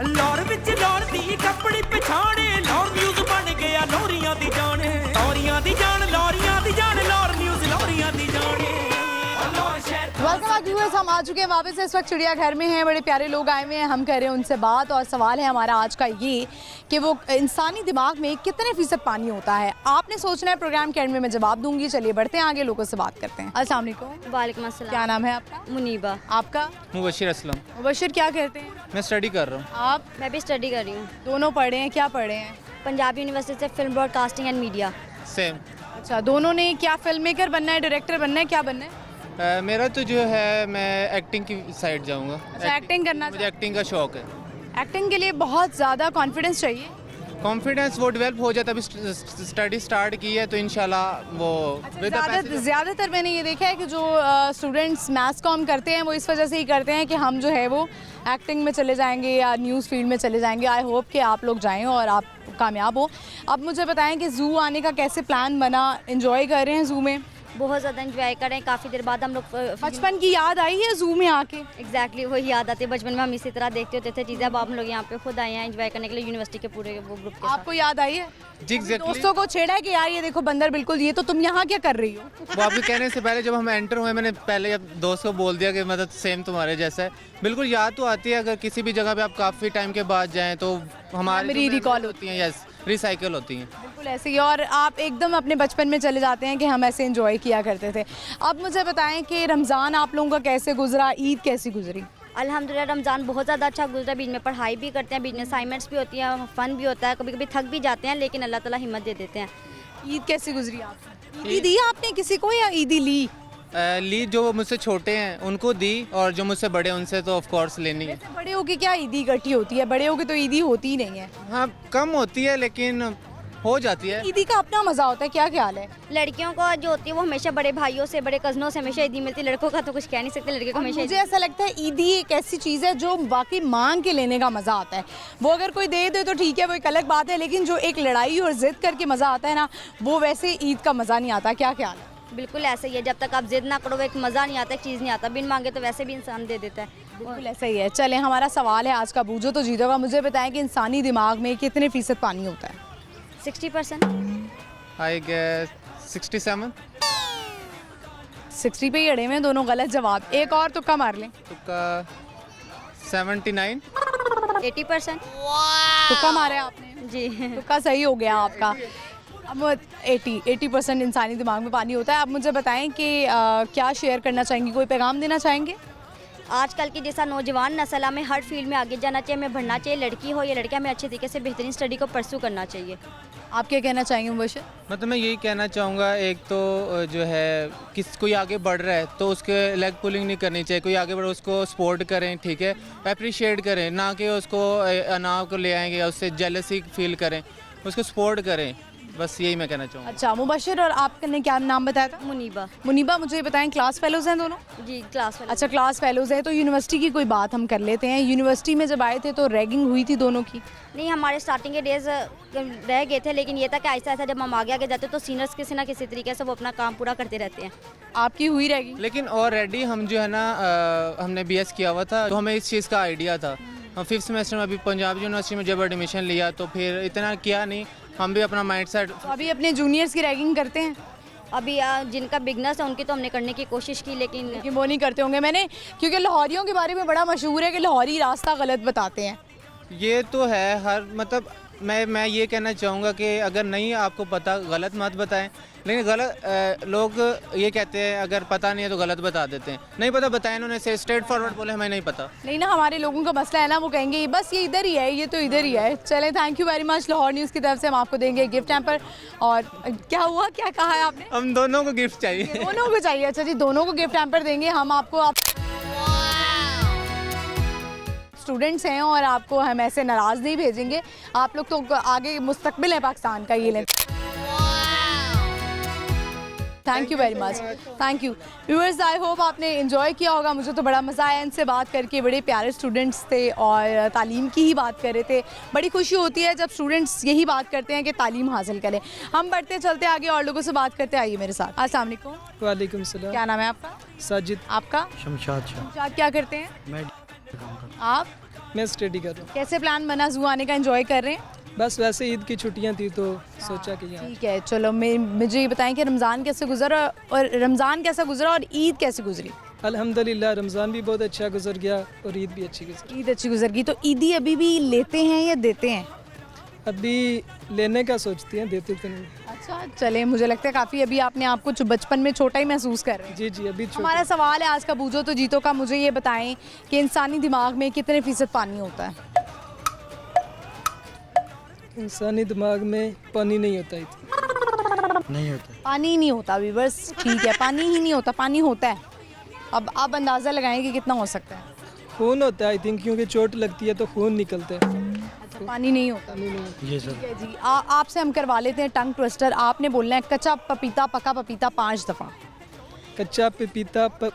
ਲਾਹੌਰ ਵਿੱਚ ਲਾਹੌਰ ਦੀ ਕੱਪੜੀ ਪਛਾਣੇ ਲਾਹੌਰ ਨਿਊਜ਼ ਬਣ ਗਿਆ ਲੋਰੀਆਂ ਦੀ ਜਾਣ ਲੋਰੀਆਂ ਦੀ ਜਾਣ ਲੋਰੀਆਂ ਦੀ ਜਾਣ ਲਾਹੌਰ ਨਿਊਜ਼ ਲੋਰੀਆਂ ਦੀ ਜਾਣੇ ਲਾਹੌਰ ਸ਼ਹਿਰ वेलकम बैक व्यूअर्स, हम आ चुके हैं वापस। इस वक्त चिड़ियाघर में हैं, बड़े प्यारे लोग आए हुए हैं, हम कर रहे हैं उनसे बात। और सवाल है हमारा आज का ये कि वो इंसानी दिमाग में कितने फीसद पानी होता है? आपने सोचना है, प्रोग्राम के एंड में मैं जवाब दूंगी। चलिए बढ़ते हैं आगे, लोगों से बात करते हैं। अस्सलाम वालेकुम। वालेकुम अस्सलाम। क्या नाम है आपका? मुनीबा। आपका? मुबशिर असलम। मुबशिर, क्या करते हैं मैं स्टडी कर रहा हूँ। आप? मैं भी स्टडी कर रही हूँ। दोनों पढ़े हैं? क्या पढ़े हैं? पंजाब यूनिवर्सिटी से film broadcasting and media. Same. अच्छा, दोनों ने क्या फिल्म मेकर बनना है, डायरेक्टर बनना है, क्या बनना है? मेरा तो जो है मैं एक्टिंग की साइड जाऊँगा। अच्छा, एक्टिंग करना। मुझे एक्टिंग का शौक है। एक्टिंग के लिए बहुत ज़्यादा कॉन्फिडेंस चाहिए। कॉन्फिडेंस वो डेवलप हो जाता है। अभी स्टडी स्टार्ट की है तो इंशाल्लाह वो ज़्यादातर मैंने ये देखा है कि जो स्टूडेंट्स मैथ्स कॉम करते हैं वो इस वजह से ही करते हैं कि हम जो है वो एक्टिंग में चले जाएंगे या न्यूज़ फील्ड में चले जाएंगे। आई होप कि आप लोग जाएं और आप कामयाब हो। अब मुझे बताएं कि ज़ू आने का कैसे प्लान बना? एंजॉय कर रहे हैं ज़ू में? बहुत ज़्यादा एंजॉय करें। काफ़ी देर बाद हम लोग बचपन की याद आई है ज़ू में आके? एग्जैक्टली वही याद आती है। बचपन में हम इसी तरह देखते होते थे चीज़ें। अब हम लोग यहाँ पे खुद आए हैं एंजॉय करने के लिए, यूनिवर्सिटी के पूरे वो ग्रुप के साथ। आपको याद आई है? जी एग्जैक्टली। दोस्तों को छेड़ा है कि यार ये देखो बंदर बिल्कुल, ये तो तुम यहाँ क्या कर रही हो? वो आपके कहने से पहले जब हम एंटर हुए मैंने पहले दोस्त को बोल दिया कि मतलब सेम तुम्हारे जैसा है। बिल्कुल याद तो आती है। अगर किसी भी जगह पे आप काफ़ी टाइम के बाद जाएं तो हमारी मेमोरी रिकॉल होती हैं। यस, रिसाइकिल होती हैं। बिल्कुल ऐसे ही। और आप एकदम अपने बचपन में चले जाते हैं कि हम ऐसे एंजॉय किया करते थे। अब मुझे बताएं कि रमज़ान आप लोगों का कैसे गुजरा, ईद कैसी गुजरी? अल्हम्दुलिल्लाह रमज़ान बहुत ज़्यादा अच्छा गुजरा। बीच में पढ़ाई भी करते हैं, बीच में असाइनमेंट्स भी होती हैं, फ़न भी होता है, कभी कभी थक भी जाते हैं, लेकिन अल्लाह ताला हिम्मत दे देते हैं। ईद कैसी गुजरी आपकी? ईदी दी आपने किसी को या ईदी ली? ली जो मुझसे छोटे हैं उनको दी, और जो मुझसे बड़े उनसे तो ऑफ कोर्स लेनी है। वैसे बड़े होके क्या ईदी इकट्ठी होती है? बड़े होके तो ईदी होती ही नहीं है। हाँ, कम होती है लेकिन हो जाती है। ईदी का अपना मज़ा होता है। क्या ख्याल है? लड़कियों को जो होती है वो हमेशा बड़े भाइयों से, बड़े कजनों से हमेशा ईदी मिलती है। लड़कों का तो कुछ कह नहीं सकते, लड़के को हमेशा मुझे ऐसा लगता है ईदी एक ऐसी चीज़ है जो वाकई मांग के लेने का मज़ा आता है। वो अगर कोई दे दे तो ठीक है, वो एक अलग बात है, लेकिन जो एक लड़ाई और जिद करके मज़ा आता है ना, वो वैसे ईद का मज़ा नहीं आता। क्या ख्याल है? बिल्कुल ऐसे ही है। जब तक आप जिद ना करो एक मज़ा नहीं आता, एक चीज़ नहीं आता। बिन मांगे तो वैसे भी इंसान दे देता है। बिल्कुल ऐसा ही है। चलें, हमारा सवाल है आज का, बूझो तो जीतोगा। मुझे बताएं कि इंसानी दिमाग में कितने फीसद पानी होता है? 60%। I guess 67। 60 पे ही अड़े में दोनों गलत जवाब। एक और तुक्का मार लें। तुक्का 79। 80%। तुक्का मारा है आपने? जी। तुक्का सही हो गया आपका। अब 80% इंसानी दिमाग में पानी होता है। अब मुझे बताएं कि क्या शेयर करना चाहेंगी, कोई पैगाम देना चाहेंगे? आजकल की जैसा नौजवान नस्ल हमें हर फील्ड में आगे जाना चाहिए, हमें बढ़ना चाहिए। लड़की हो या लड़का, हमें अच्छे तरीके से बेहतरीन स्टडी को परस्यू करना चाहिए। आप क्या कहना चाहेंगे मुबशिर? मतलब मैं यही कहना चाहूँगा, एक तो जो है कोई आगे बढ़ रहा है तो उसके लेग पुलिंग नहीं करनी चाहिए। कोई आगे बढ़ उसको सपोर्ट करें, ठीक है, अप्रिशिएट करें, ना कि उसको अनाव को ले आएंगे या उससे जेलसी फील करें, उसको सपोर्ट करें। बस यही मैं कहना चाहूँगा। अच्छा मुबशिर, और आपने क्या नाम बताया था? मुनीबा। मुनीबा, मुझे बताएं क्लास फेलोज़ हैं दोनों? जी क्लास फेलो। अच्छा क्लास फेलोज़ हैं, तो यूनिवर्सिटी की कोई बात हम कर लेते हैं। यूनिवर्सिटी में जब आए थे तो रैगिंग हुई थी दोनों की? नहीं, हमारे स्टार्टिंग के डेज रह गए थे, लेकिन ये था कि ऐसा ऐसा जब हम आगे जाते तो सीनियर्स किसी ना किसी तरीके से वो अपना काम पूरा करते रहते हैं। आपकी हुई रैगिंग? लेकिन ऑलरेडी हम जो है ना हमने BS किया हुआ था, तो हमें इस चीज़ का आइडिया था। हम 5th सेमेस्टर में अभी पंजाब यूनिवर्सिटी में जब एडमिशन लिया तो फिर इतना किया नहीं, हम भी अपना माइंड सेट। तो अभी अपने जूनियर्स की रैगिंग करते हैं? अभी जिनका बिगनर्स है उनकी तो हमने करने की कोशिश की, लेकिन वो नहीं करते होंगे। मैंने, क्योंकि लाहौरियों के बारे में बड़ा मशहूर है कि लाहौरी रास्ता गलत बताते हैं। ये तो है, हर मतलब मैं ये कहना चाहूँगा कि अगर नहीं आपको पता गलत मत बताएं, लेकिन गलत लोग ये कहते हैं अगर पता नहीं है तो गलत बता देते हैं। नहीं पता बताएं, उन्होंने से स्ट्रेट फॉरवर्ड बोले हमें नहीं पता। नहीं ना, हमारे लोगों का मसला है ना, वो कहेंगे बस ये इधर ही है, ये तो इधर ही है। चलें, thank you very much. Lahore news की तरफ से हम आपको देंगे गिफ्ट हैम्पर। और क्या हुआ, क्या कहा है आपने? हम दोनों को गिफ्ट चाहिए। दोनों को चाहिए? अच्छा जी, दोनों को गिफ्ट हैम्पर देंगे हम आपको। स्टूडेंट्स हैं और आपको हम ऐसे नाराज़ नहीं भेजेंगे। आप लोग तो आगे मुस्तकबिल है पाकिस्तान का, ये लें। Thank you very much, thank you viewers. I hope आपने इन्जॉय किया होगा। मुझे तो बड़ा मज़ा आया इनसे बात करके। बड़े प्यारे स्टूडेंट्स थे और तालीम की ही बात कर रहे थे। बड़ी खुशी होती है जब स्टूडेंट्स यही बात करते हैं कि तालीम हासिल करें। हम बढ़ते चलते आगे और लोगों से बात करते, आइए मेरे साथ। अस्सलाम वालेकुम। वालेकुम सलाम। क्या नाम है आपका? साजिद। आपका? शमशाद। शमशाद, क्या करते हैं मैं आप? मैं स्टडी कर रहा हूँ। कैसे प्लान बना ज़ू आने का, एंजॉय कर रहे हैं? बस वैसे ईद की छुट्टियां थी तो सोचा कि यहाँ। ठीक है, चलो मुझे ये बताएं कि रमज़ान कैसे गुजरा और ईद कैसे गुजरी? अल्हम्दुलिल्लाह रमज़ान भी बहुत अच्छा गुजर गया और ईद भी अच्छी गुजरी। ईद अच्छी गुजर गई। तो ईदी अभी भी लेते हैं या देते हैं? अभी लेने का सोचती हैं, देते तो नहीं। अच्छा, चले, मुझे लगता है काफ़ी अभी आपने आपको बचपन में छोटा ही महसूस कर रहे हैं। जी जी, अभी हमारा सवाल है आज का बूझो तो जीतो का। मुझे ये बताएं कि इंसानी दिमाग में कितने फ़ीसद पानी होता है? इंसानी दिमाग में पानी नहीं होता है। नहीं होता, पानी ही नहीं होता अभी, बस ठीक है, पानी ही नहीं होता। पानी होता है, अब आप अंदाज़ा लगाएं कि कितना हो सकता है। खून होता है आई थिंक, क्योंकि चोट लगती है तो खून निकलता है। अच्छा, पानी नहीं होता। ये ठीक है जी, आपसे हम करवा लेते हैं टंग ट्विस्टर। आपने बोलना है कच्चा पपीता पका पपीता 5 दफ़ा। कच्चा पपीता 5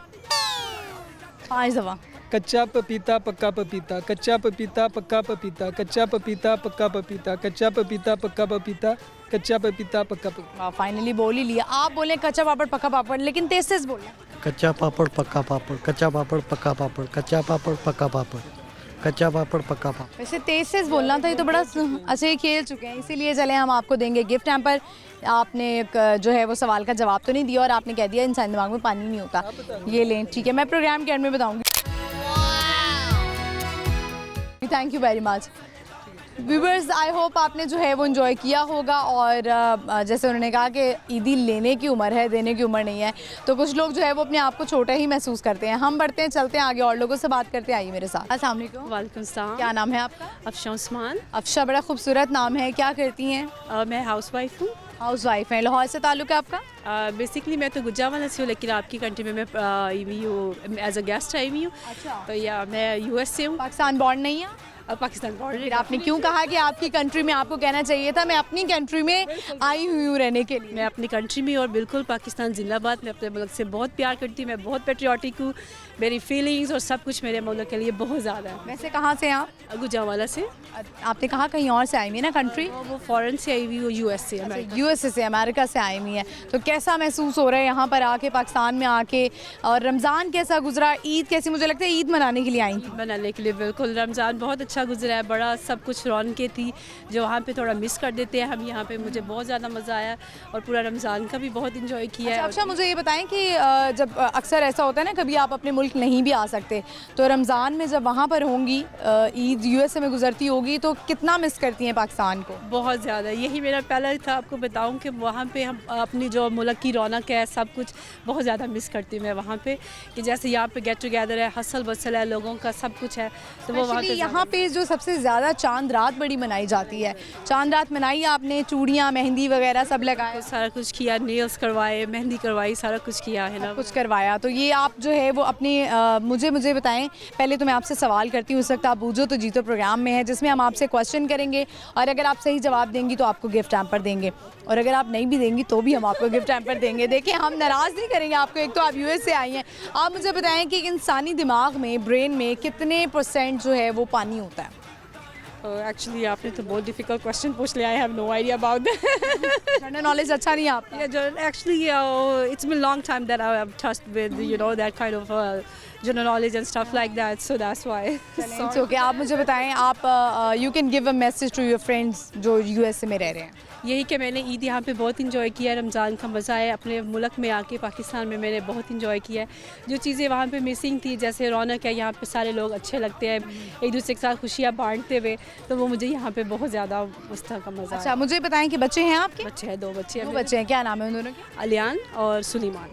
दफ़ा। कच्चा पपीता पक्का पपीता, कच्चा पपीता पक्का पपीता, कच्चा पपीता पक्का पपीता, कच्चा पपीता पक्का पपीता, कच्चा पपीता पक्का पपीता। फाइनली बोल ही लिया। आप बोले कच्चा पापड़ पक्का पापड़, लेकिन तेज तेज बोलना। कच्चा पापड़ पक्का पापड़, कच्चा पापड़ पक्का पापड़, कच्चा पापड़ पक्का पापड़, कच्चा पापड़ पक्का पापड़। वैसे तेज तेज बोलना था, ये तो बड़ा अच्छा ही खेल चुके हैं। इसीलिए चले हम आपको देंगे गिफ्ट हैम्पर। आपने जो है वो सवाल का जवाब तो नहीं दिया और आपने कह दिया इंसान दिमाग में पानी नहीं होता। ये लें, ठीक है, मैं प्रोग्राम के एंड में बताऊंगी। Thank you very much viewers. I hope आपने जो है वो एंजॉय किया होगा। और जैसे उन्होंने कहा कि ईदी लेने की उम्र है, देने की उम्र नहीं है, तो कुछ लोग जो है वो अपने आप को छोटा ही महसूस करते हैं। हम बढ़ते हैं, चलते हैं आगे और लोगों से बात करते हैं, आइए मेरे साथ। अस्सलाम वालेकुम। वालेकुम सलाम। क्या नाम है आपका? अफशा उस्मान। अफशा, बड़ा खूबसूरत नाम है। क्या करती हैं? मैं हाउस वाइफ हूँ। हाउस वाइफ हैं। लाहौर से ताल्लुक़ है आपका? बेसिकली मैं तो गुजरावाला से हूँ, लेकिन आपकी कंट्री में मैं आई हुई हूँ एज अ गेस्ट आई हुई हूँ। अच्छा। तो या मैं US से हूँ। पाकिस्तान बॉर्न नहीं है? पाकिस्तान बॉर्डर। फिर आपने क्यों कहा कि आपकी कंट्री में? आपको कहना चाहिए था मैं अपनी कंट्री में आई हुई हूँ रहने के लिए। मैं अपनी कंट्री में और बिल्कुल पाकिस्तान जिंदाबाद। मैं अपने मुल्क से बहुत प्यार करती हूँ, मैं बहुत पेट्रियाटिक हूँ। मेरी फीलिंग्स और सब कुछ मेरे मुल्क के लिए बहुत ज़्यादा है। वैसे कहाँ से आप? गुजरावाला से। आपने कहा कहीं और से आई हुई है ना कंट्री? वो फॉरेन से आई हुई हूँ, US से। USA से, अमेरिका से आई हुई है। तो कैसा महसूस हो रहा है यहाँ पर आके, पाकिस्तान में आके? और रमज़ान कैसा गुजरा? ईद कैसी? मुझे लगता है ईद मनाने के लिए आई थी। मनाने के लिए बिल्कुल। रमज़ान बहुत अच्छा गुजरा है, बड़ा सब कुछ रौनकें थी जो वहाँ पे थोड़ा मिस कर देते हैं हम यहाँ पे। मुझे बहुत ज़्यादा मज़ा आया और पूरा रमज़ान का भी बहुत इंजॉय किया है। अच्छा, मुझे ये बताएं कि जब अक्सर ऐसा होता है ना, कभी आप अपने मुल्क नहीं भी आ सकते, तो रमज़ान में जब वहाँ पर होंगी, ईद USA में गुजरती होगी, तो कितना मिस करती हैं पाकिस्तान को? बहुत ज़्यादा। यही मेरा पहला था आपको बताऊं कि वहाँ पे हम अपनी जो मुल्क की रौनक है, सब कुछ बहुत ज़्यादा मिस करती हूँ मैं वहाँ पे। कि जैसे यहाँ पे गेट टुगेदर है, हसल बसल है, लोगों का सब कुछ है, तो वो वहाँ पे यहाँ पे जो सबसे ज़्यादा चांद रात बड़ी मनाई जाती है। चांद रात मनाई आपने? चूड़ियाँ, मेहंदी वगैरह सब लगाए? सारा कुछ किया, नेल्स करवाए, मेहंदी करवाई, सारा कुछ किया है ना, कुछ करवाया। तो ये आप जो है वो अपनी मुझे बताएं। पहले तो मैं आपसे सवाल करती हूँ, इस वक्त आप बूझो तो जीतो प्रोग्राम में है, जिसमें हम आपसे क्वेश्चन करेंगे और अगर आप सही जवाब देंगी तो आपको गिफ्ट हैम्पर देंगे, और अगर आप नहीं भी देंगी तो भी हम आपको गिफ्ट हैम्पर देंगे। देखिए, हम नाराज़ नहीं करेंगे आपको। एक तो आप US से आई हैं। आप मुझे बताएं कि इंसानी दिमाग में, ब्रेन में कितने % जो है वो पानी होता है? एक्चुअली आपने तो बहुत डिफिकल्ट क्वेश्चन पूछ लिया। I have no idea about that. General knowledge अच्छा नहीं है आपका? Actually it's been long time that I have touched with that kind of general knowledge and stuff like that, so that's why. It's okay. आप मुझे बताएं, आप you can give a message to your friends जो USA में रह रहे हैं। यही कि मैंने ईद यहाँ पे बहुत इंजॉय किया, रमज़ान का मज़ा है। अपने मुल्क में आके पाकिस्तान में मैंने बहुत इंजॉय किया है। जो चीज़ें वहाँ पे मिसिंग थी, जैसे रौनक है, यहाँ पे सारे लोग अच्छे लगते हैं, एक दूसरे के साथ खुशियाँ बांटते हुए, तो वो मुझे यहाँ पे बहुत ज़्यादा उस तरह का मज़ा अच्छा, मुझे बताएं कि बच्चे हैं आपके? बच्चे हैं, 2 बच्चे हैं। 2 बच्चे हैं, क्या नाम है उन दोनों के? अलियान और सुलेमान।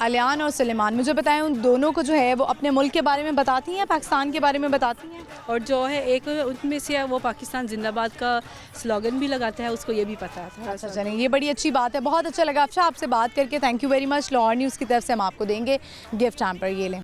अलियान और सुलेमान। मुझे बताएं उन दोनों को जो है वो अपने मुल्क के बारे में बताती हैं, पाकिस्तान के बारे में बताती हैं? और जो है एक उनमें से है वो पाकिस्तान जिंदाबाद का स्लोगन भी लगाता है, उसको ये भी पता था। अच्छा, चलें, ये बड़ी अच्छी बात है। बहुत अच्छा लगा अच्छा आपसे बात करके। Thank you very much. Lahore news की तरफ से हम आपको देंगे गिफ्ट हैम्पर, ये लें।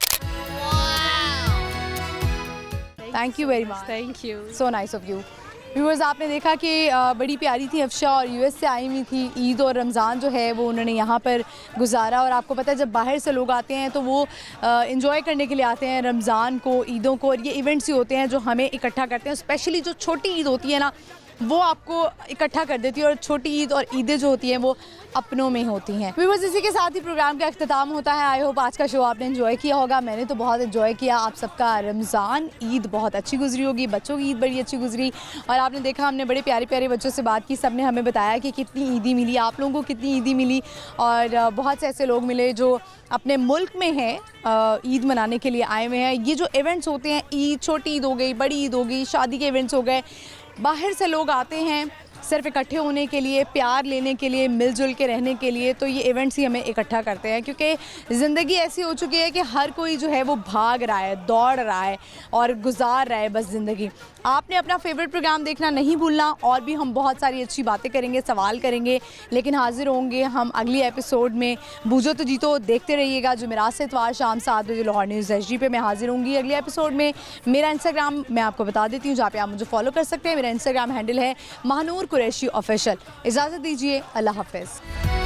Thank you very much. Thank you, so nice of you. Viewers, आपने देखा कि बड़ी प्यारी थी अफशा और यूएस से आई हुई थी। ईद और रमज़ान जो है वो उन्होंने यहाँ पर गुजारा। और आपको पता है जब बाहर से लोग आते हैं तो वो इन्जॉय करने के लिए आते हैं रमज़ान को, ईदों को, और ये इवेंट्स ही होते हैं जो हमें इकट्ठा करते हैं। स्पेशली जो छोटी ईद होती है ना, वो आपको इकट्ठा कर देती है, और छोटी ईद और ईदें जो होती हैं वो अपनों में होती हैं। व्यूअर्स, इसी के साथ ही प्रोग्राम का अख्ताम होता है। आई होप आज का शो आपने एंजॉय किया होगा। मैंने तो बहुत एंजॉय किया। आप सबका रमज़ान ईद बहुत अच्छी गुजरी होगी, बच्चों की ईद बड़ी अच्छी गुजरी। और आपने देखा हमने बड़े प्यारे प्यारे बच्चों से बात की, सब ने हमें बताया कि कितनी ईदी मिली, आप लोगों को कितनी ईदी मिली। और बहुत से ऐसे लोग मिले जो अपने मुल्क में हैं, ईद मनाने के लिए आए हुए हैं। ये जो इवेंट्स होते हैं, ईद, छोटी ईद हो गई, बड़ी ईद हो गई, शादी के इवेंट्स हो गए, बाहर से लोग आते हैं सिर्फ इकट्ठे होने के लिए, प्यार लेने के लिए, मिलजुल के रहने के लिए। तो ये इवेंट्स ही हमें इकट्ठा करते हैं, क्योंकि ज़िंदगी ऐसी हो चुकी है कि हर कोई जो है वो भाग रहा है, दौड़ रहा है और गुजार रहा है बस ज़िंदगी। आपने अपना फेवरेट प्रोग्राम देखना नहीं भूलना। और भी हम बहुत सारी अच्छी बातें करेंगे, सवाल करेंगे, लेकिन हाजिर होंगे हम अगली एपिसोड में। बूझो तो जीतो देखते रहिएगा। जुमेरात से इतवार शाम 7 बजे लाहौर न्यूज़ HD पे मैं हाजिर होंगी अगले एपिसोड में। मेरा इंस्टाग्राम मैं आपको बता देती हूँ, जहाँ पे आप मुझे फॉलो कर सकते हैं। मेरा इंस्टाग्राम हैंडल है महानूर कुरैशी ऑफिशियल। इजाज़त दीजिए, अल्लाह हाफ़िज़।